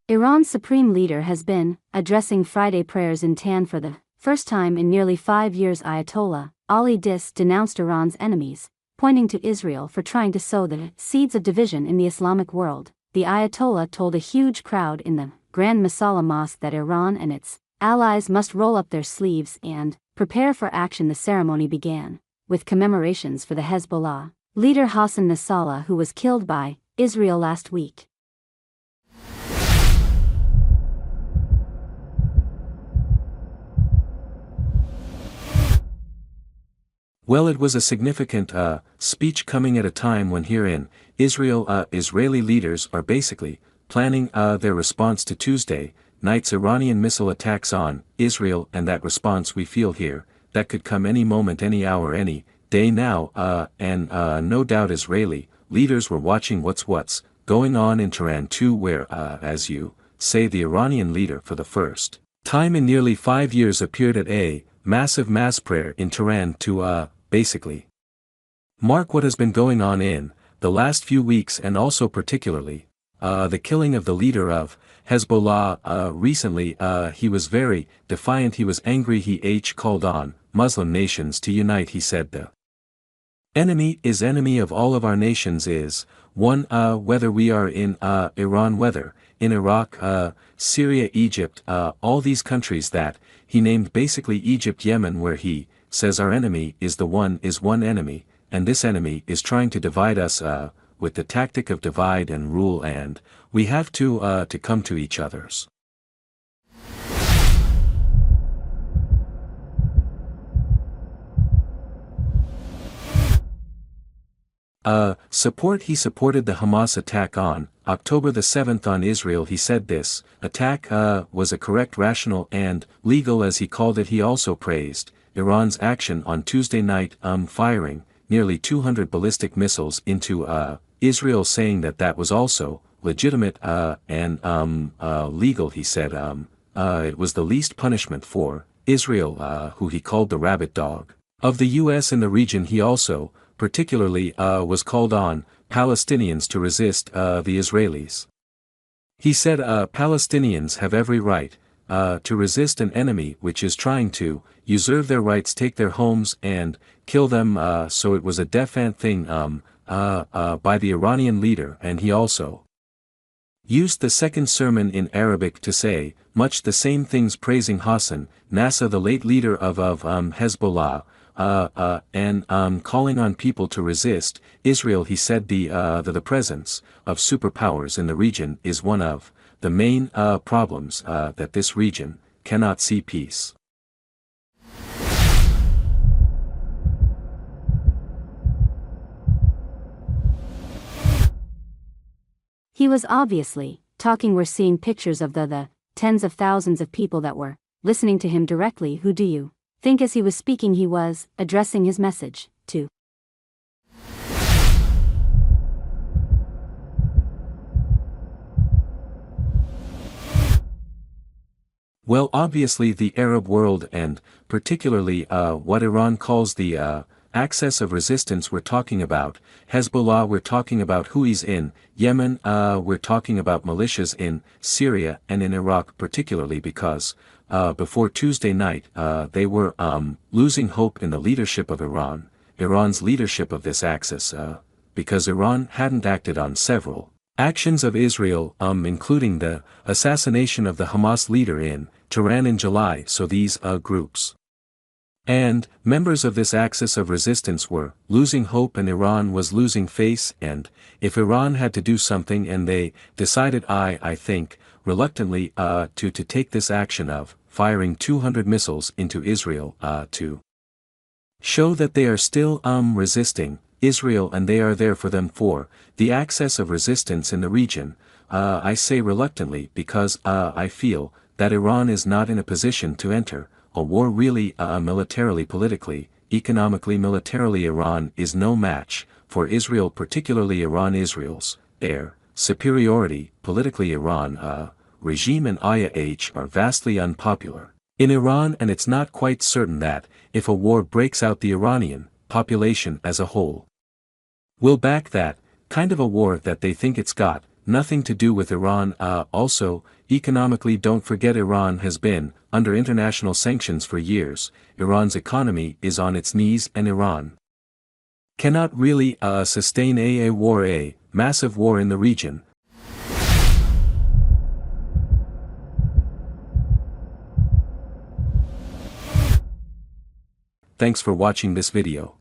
Iran's Supreme Leader has been addressing Friday prayers in Tehran for the first time in nearly 5 years. Ayatollah Ali denounced Iran's enemies, pointing to Israel for trying to sow the seeds of division in the Islamic world. The Ayatollah told a huge crowd in the Grand Mosalla Mosque that Iran and its allies must roll up their sleeves and prepare for action. The ceremony began with commemorations for the Hezbollah leader Qasem Soleimani, who was killed by Israel last week. Well, it was a significant speech coming at a time when herein, Israeli leaders are basically planning their response to Tuesday night's Iranian missile attacks on Israel, and that response we feel here, that could come any moment, any hour, any day now, and no doubt Israeli leaders were watching what's going on in Tehran too, where, as you say, the Iranian leader for the first time in nearly 5 years appeared at a massive mass prayer in Tehran to basically mark what has been going on in the last few weeks, and also particularly the killing of the leader of Hezbollah. Recently he was very defiant, he was angry, he called on Muslim nations to unite. He said the enemy is enemy of all of our nations is one, whether we are in Iran, whether in Iraq, Syria, Egypt, all these countries that he named, basically Egypt, Yemen, where he says our enemy is one enemy, and this enemy is trying to divide us with the tactic of divide and rule, and we have to come to each other's support. He supported the Hamas attack on October the 7th on Israel. He said this attack was a correct, rational, and legal, as he called it. He also praised Iran's action on Tuesday night, firing nearly 200 ballistic missiles into Israel, saying that that was also legitimate and legal. He said it was the least punishment for Israel, who he called the rabid dog of the U.S. in the region. He also particularly was called on Palestinians to resist the Israelis. He said Palestinians have every right to resist an enemy which is trying to usurp their rights, take their homes, and kill them. So it was a defiant thing by the Iranian leader, and he also used the second sermon in Arabic to say much the same things, praising Hassan Nasrallah, the late leader of Hezbollah, and calling on people to resist Israel. He said the presence of superpowers in the region is one of the main problems, that this region cannot see peace. He was obviously talking. We're seeing pictures of the tens of thousands of people that were listening to him directly. Who do you think as he was speaking he was addressing his message to? Well, obviously the Arab world, and particularly what Iran calls the axis of resistance. We're talking about Hezbollah, we're talking about Houthis in Yemen, we're talking about militias in Syria and in Iraq, particularly because before Tuesday night they were losing hope in the leadership of Iran's leadership of this axis, because Iran hadn't acted on several actions of Israel, including the assassination of the Hamas leader in Tehran in July. So these groups and members of this axis of resistance were losing hope, and Iran was losing face. And if Iran had to do something, and they decided, I think, reluctantly, to take this action of firing 200 missiles into Israel, to show that they are still resisting Israel, and they are there for them, for the axis of resistance in the region. I say reluctantly because I feel that Iran is not in a position to enter a war really, militarily, politically, economically. Militarily, Iran is no match for Israel, particularly Israel's air superiority. Politically, Iran regime and Ayah are vastly unpopular in Iran, and it's not quite certain that, if a war breaks out, the Iranian population as a whole will back that kind of a war that they think it's got nothing to do with Iran. Also, economically, don't forget Iran has been under international sanctions for years. Iran's economy is on its knees and Iran cannot really sustain a massive war in the region. Thanks for watching this video.